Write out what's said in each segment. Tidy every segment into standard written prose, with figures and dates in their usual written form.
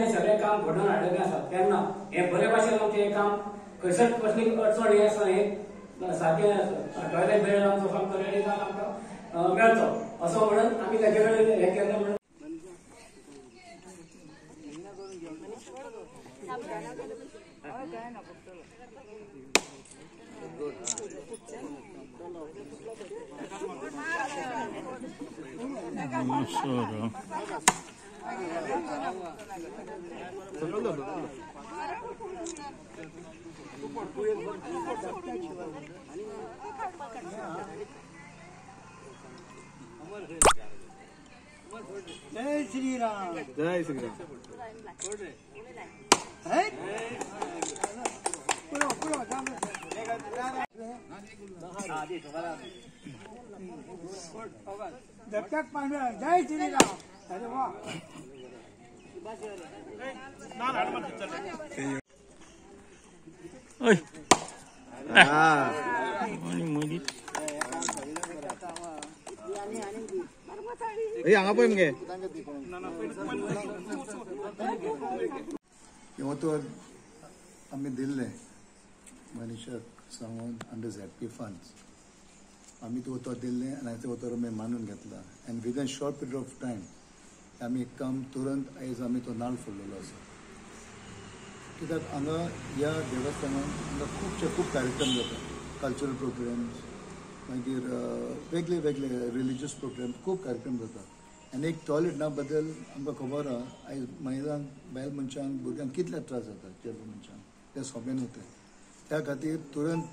सगळे काम घडोवन हाडलेले आसात तेन्ना हे बरे भाशेन आमचें हें काम खंयसर कसली अडचण हें आसा हें सारकें टॉयलेट बेड आमचो सामको रेडी जावन आमकां मेळचो असो म्हणून आमी ताचे कडेन हें केलें म्हणून जय श्री राम जय श्री राम दत्तक पांढरा जय श्री राम अरे वाह हांगा पळय मगे तर आम्ही दिल्ले मनशाक सांगून अंडर झॅडपी फंड्स आम्ही तो दिल्ले आनी तो आमी मानून घेतला and within short period of time आमी एक काम तुरंत आयज आमी तो नाल्ल फोडलेलो आसा कित्याक हांगा ह्या देवस्थानान हांगा खूब कार्यक्रम जाता कल्चरल प्रोग्राम्स मागीर वेगळे वेगळे रिलिजियस प्रोग्राम खूब कार्यक्रम जाता आनी एक टॉयलेट ना बद्दल आमकां खबर आहा आयज महिलांक बायल मनशांक भुरग्यांक कितले त्रास जाता चेडूं मनशांक ते सोंपेन वता त्या खातीर तुरंत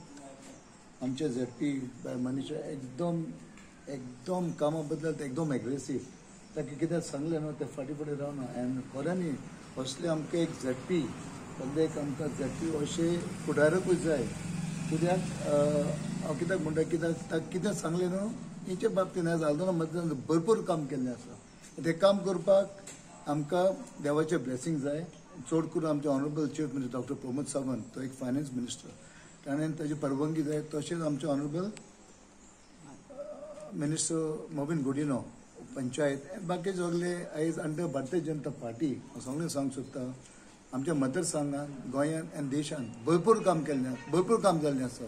आमचे झेडपी बायल मनशा एकदम कामा बद्दल ते एकदम एग्रेसीव ताका कितें सांगलें न्हू ते फाटी रावना आनी खऱ्यांनी असले आमकां एक झेडपी सद्याक आमकां झेडपी अशें फुडारकूच जाय कित्याक हांव कित्याक म्हणटा कित्याक ताका कितें सांगलें न्हू हेचे बाबतींत आयज आल्दोना मदल्यान भरपूर काम केल्लें आसा तें काम करपाक आमकां देवाचें ब्लेसिंग जाय चड करून आमचे honourable chief minister doctor Pramod Sawant तो एक फायनान्स मिनिस्टर ताणें ताची परवानगी जाय तशेंच आमचे ऑनरेबल मिनिस्टर मोविन गुडिनो पंचायत बाकी सगळे आयज अंडर भारतीय जनता पार्टी सगळें सांगूंक सोदता आमच्या मतदारसंघान गोंयान आनी देशान भरपूर काम केल्लें भरपूर काम जाल्लें आसा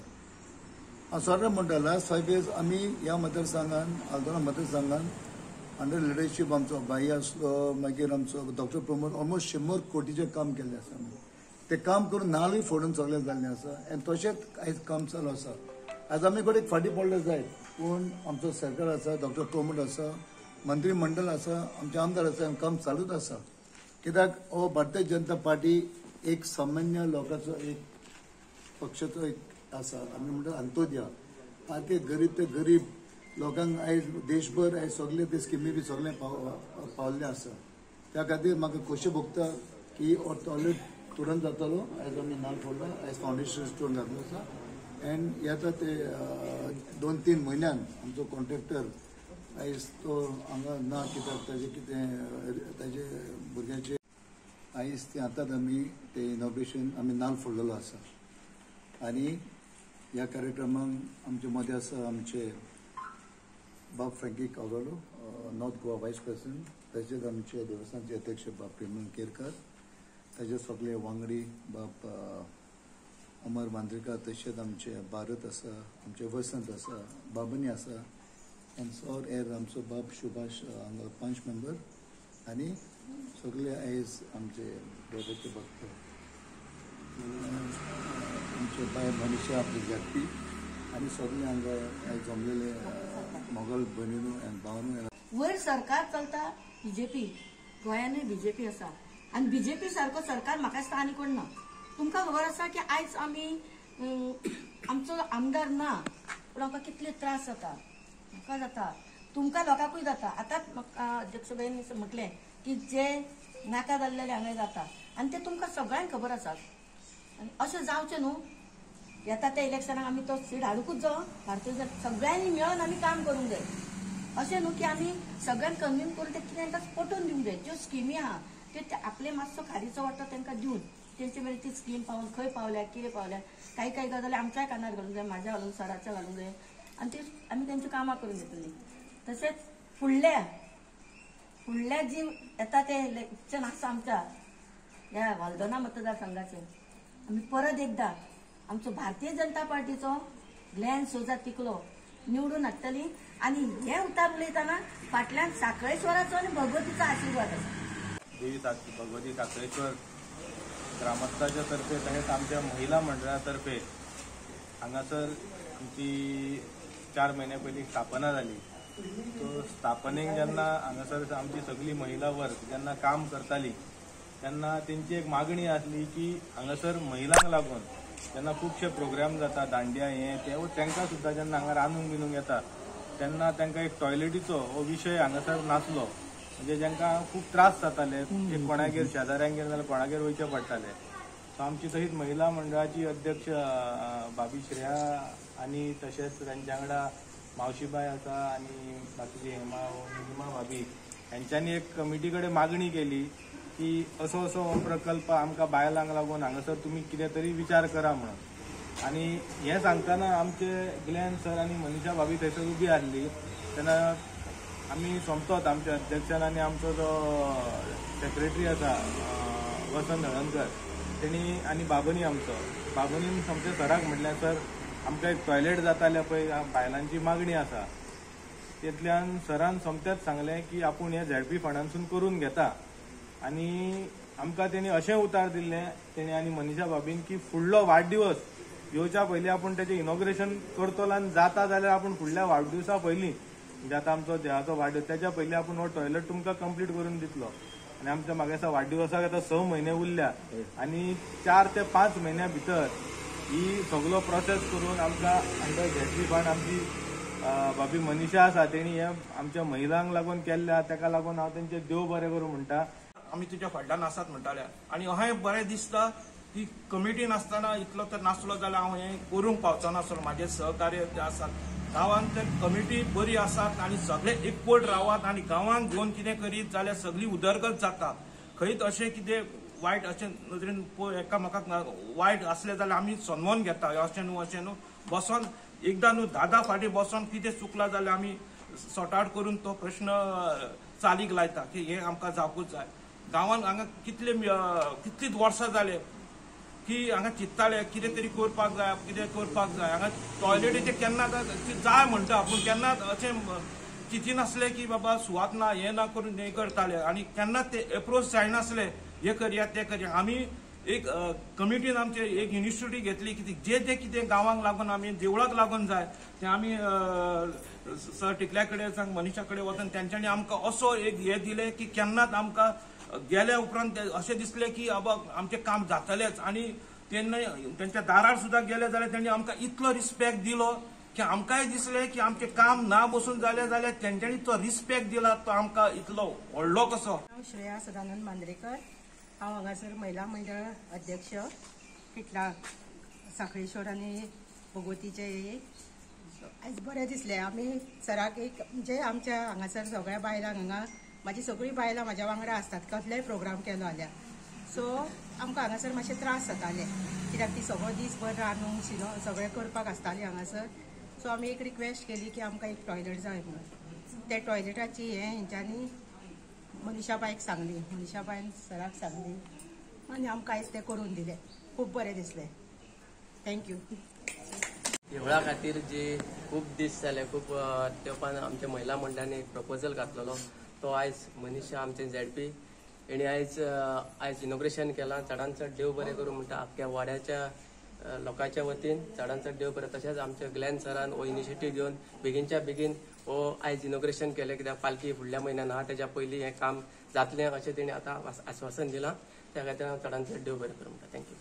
हांव सगळें म्हणटा लास्ट 5 years आमी ह्या मतदारसंघान आल्दोना मतदारसंघान अंडर लिडरशीप आमचो भाई आसलो मागीर आमचो डॉक्टर प्रमोद ऑलमोस्ट 100 कोटीचें काम केल्लें आसा आमी तें काम करून नाल्लूय फोडून सगळें जाल्लें आसा आनी तशेंच आयज काम चालू आसा आयज आमी कडेन फाटीं पडले जायत पूण आमचो सरकार आसा डॉक्टर प्रमोद आसा मंत्री मंडळ आसा आमचे आमदार आसा काम चालूच आसा कित्याक हो भारतीय जनता पार्टी एक सामान्य लोकांचो एक पक्षाचो एक आसा आमी म्हणटा अंत्योदय आनी गरीब ते गरीब लोकांक आयज देशभर आयज सगळे ते स्किमी बी सगळे पावल्ले आसा त्या खातीर म्हाका खोशी भोगता की हो टॉयलेट तुरंत जातलो आयज आमी नाल्ल फोडला आयज फावंडेशन स्टोन घातलो आसा एंड येता ते 2-3 म्हयन्यान आमचो कॉन्ट्रॅक्टर आयज तो हांगा ना कित्याक ताजे कितें ताजे भुरग्याचे आयज ते आतांच आमी ते इनॉग्रेशन आमी नाल्ल फोडलेलो आसा आनी ह्या कार्यक्रमाक आमचे मदें आसा आमचे बाब फ्रँकी कावलो नॉर्थ गोवा वायस प्रेसिडेंट तशेंच आमचे देवस्थानचे अध्यक्ष बाब प्रेमन केरकर ताजे सगळे वांगडी बाब अमर मांद्रेकर तशेंच आमचे भारत आसा आमचे वसंत आसा बाबनी आसा आनी सर एर आमचो बाब सुभाष हांगा 5 मेंबर आनी सगळे आयज आमचे देवाचे भक्त आमचे बाय मनशा आपली झेडपी आनी सगळे हांगा आयज जमलेले मोगल भयणीनू आनी भावनू वयर सरकार चलता बीजेपी गोंयानूय बीजेपी आसा आनी बीजेपी सारको सरकार म्हाका दिसता आनी कोण ना तुमकां खबर आसा की आयज आमी आमचो आमदार ना पूण आमकां कितले त्रास जाता म्हाका जाता तुमकां लोकांकूय जाता आतांच म्हाका अध्यक्षबाईन म्हटलें की जे नाका जाल्लेले हांगा जाता आनी ते तुमकां सगळ्यांक खबर आसा आनी अशें जावचें न्हू येता त्या इलेक्शनाक आमी तो सीट हाडूंकूच जाय भारतीय जनता सगळ्यांनी मेळून आमी काम करूंक जाय अशें न्हू की आमी सगळ्यांक कन्वीन करून ते कितें तांकां पटोवन दिवंक जाय ज्यो स्किमी आहा त्यो आपले मातसो खारीचो वांटो तांकां दिवन तेंचे मेरेन ती स्कीम पावून खंय पावल्या कितें पावल्या काही गजाली आमच्याय कानार घालूंक जाय म्हाज्या घालूंक सराच्या घालूंक जाय आणि ते आम्ही त्यांची कामां करून घेतली. तसेच फुडल्या जी येता ते इलेक्शन आसा आमच्या ह्या वालदोना मतदारसंघाचे, आम्ही परत एकदा आमचो भारतीय जनता पार्टीचो ग्लेन सोजा तिकलो निवडून हाडटली. आणि हे उतार उलयतना फाटल्यान साखळेश्वराचो आणि भगवतीचो आशीर्वाद आसा. देवी भगवती साखळेश्वर ग्रामस्थाच्या तर्फे तसेच आमच्या महिला मंडळातर्फे हांगासर आमची 4 महिन्या पयलीं स्थापना जाली. सो स्थापनेक जेन्ना हांगासर आमची सगळी महिला वर्ग जेन्ना काम करताली तेन्ना तेंची एक मागणी आसली की हांगासर महिलांक लागून जेन्ना खुबशे प्रोग्राम जाता, दांडिया हे ते तांकां सुद्दां जेन्ना हांगा रांदूंक बिनूंक येता तेन्ना तांकां एक टॉयलेटीचो हो विशय हांगासर नासलो. म्हणजे जांकां खूब त्रास जाताले, एक कोणागेर शेजाऱ्यांक गेले जाल्यार कोणागेर वयचे पडटाले. सो आमची तशीच महिला मंडळाची अध्यक्ष भाभी श्रेया आणि तशेंच तांच्या वांगडा मावशीबाई आसा आणि बाकीची निलिमा भाभी यांच्यांनी एक कमिटी कडेन मागणी केली की असो हो प्रकल्प आमकां बायलांक लागून हांगासर तुमी कितें तरी विचार करा म्हणून. आणि हे सांगतना आमचे ग्लेन सर आणि मनीषा भाभी थंयसर उबी आसली तेन्ना आमी सोमतोच आमच्या अध्यक्षान आणि आमचो जो सेक्रेटरी आसा वसंत हळदणकर तेणी आणि बाबनी बाबनीन आमच्या सराक म्हटल्यार सर आमकां एक टॉयलेट जाताले पळय बायलांची मागणी आसा. तितल्यान सरान सोमतेच सांगलें की आपूण हे झेडपी फंडांतसून करून घेता. आणि आमकां तेणी अशें उतार दिल्लें तेणी आनी मनीषा भाभीन की फुडलो वाडदिवस येवच्या पयलीं आपूण तेचें इनॉग्रेशन करतलो आणि जाता जाल्यार आपूण फुडल्या वाडदिवसा पयलीं म्हणजे आतां आमचो देवाचो वाडदिवस त्याच्या पयलीं आपूण हो टॉयलेट तुमकां कंप्लीट करून दितलो. आणि आमच्या मागेसा वाडदिवसाक आतां 6 म्हयने उरल्या आणि 4 ते 5 म्हयन्या भितर ही सगळो प्रोसेस करून आमकां अंडर झेडपी फंड आमची भाभी मनीषा आसा तेणी हे आमच्या महिलांक लागून केल्ल्या ताका लागून हांव तेंचे देव बरें करूं म्हणटा. आमी तुज्या फाटल्यान आसात म्हणटाले आनी अहें बरें दिसता की कमिटी नासतना इतलो तर नासलो जाल्यार हांव हें करूंक पावचोनासलो. म्हाजे सहकार्य जे आसात गांवांत ते कमिटी बरी आसात आनी सगळे एकवट रावात आनी गांवांक घेवन कितें करीत जाल्यार सगळी उदरगत जाता. खंयच अशें कितें वायट अशें नदरेन एकामेकाक वायट आसलें जाल्यार आमी समजून घेता. अशें न्हू बसोन एकदां न्हू 10 फावटी बसोन कितें चुकलां जाल्यार आमी सॉर्ट आउट करून तो प्रश्न चालीक लायता की हें आमकां जावपूच जाय. गांवांत हांगा कितलींच वर्सां जाले की हांगा चिंत्ताले कितें तरी करपाक जाय. हांगा टॉयलेटीचे केन्ना जाय म्हणटा आपूण केन्ना अशें चिंतिनासलें की बाबा सुवात ना हें ना करून हें करताले आनी केन्ना ते एप्रोच जायनासले हें करया तें करया. आमी एक कमिटीन आमचे एक इनिशिएटीव घेतली की जे कितें गांवांक लागून आमी देवळाक लागून जाय तें आमी सर टिकल्या कडेन सांग मनीषा कडेन वचून तेंच्यांनी आमकां असो एक हें दिलें की केन्नाच आमकां गेल्या उपरांत अशें दिसलें की बाबा आमचें काम जातलेंच. आनी तेन्ना तेंच्या दारार सुद्दां गेले जाल्यार तेंणी आमकां इतलो रिस्पेक्ट दिलो की आमकांय दिसलें की आमचें काम ना बसून जालें जाल्यार तेंच्यांनी तो रिस्पेक्ट दिला तो आमकां इतलो व्हडलो कसो. हांव श्रेया सदानंद मांद्रेकर, हांव हांगासर महिला मंडळ अध्यक्ष किटला साखळेश्वर आनी भगवतीचे आयज बरें दिसलें. आमी सराक एक म्हणजे आमच्या हांगासर सगळ्या बायलांक हांगा म्हाजी सगळीं बायलां म्हाज्या वांगडा आसतात कसलेय प्रोग्राम केलो जाल्यार. सो आमकां हांगासर मातशे त्रास जाताले कित्याक ती सगळो दीसभर रांदूंक शिनूंक सगळें करपाक आसताली हांगासर. सो आमी एक रिक्वेस्ट केली की आमकां एक टॉयलेट जाय म्हणून. त्या टॉयलेटाची हेंच्यांनी मनीषाबाईक सांगली, मनीषाबाईन सराक सांगली आनी आमकां आयज तें करून दिलें. खूब बरें दिसलें. थँक्यू. देवळा खातीर जे खूब दीस जाले खूब तेंपान आमच्या महिला मंडळान एक प्रपोजल घातलेलो तो आयज मनीषा आमचे झेडपी हेणी आयज इनॉग्रेशन केलां. चडांत चड देव बरें करूं म्हणटा आख्ख्या वाड्याच्या लोकांच्या वतीन चडांत चड देव बरें. तशेंच आमच्या ग्लेन सरान हो इनिशिएटीव घेवन बेगीनच्या बेगीन हो आयज इनॉग्रेशन केलें कित्याक पालखी फुडल्या म्हयन्यान आहा तेच्या पयलीं हें काम जातलें अशें तेणी आतां आश्वासन दिलां. त्या खातीर हांव चडांत चड देव बरें करूं म्हणटा. थँक्यू.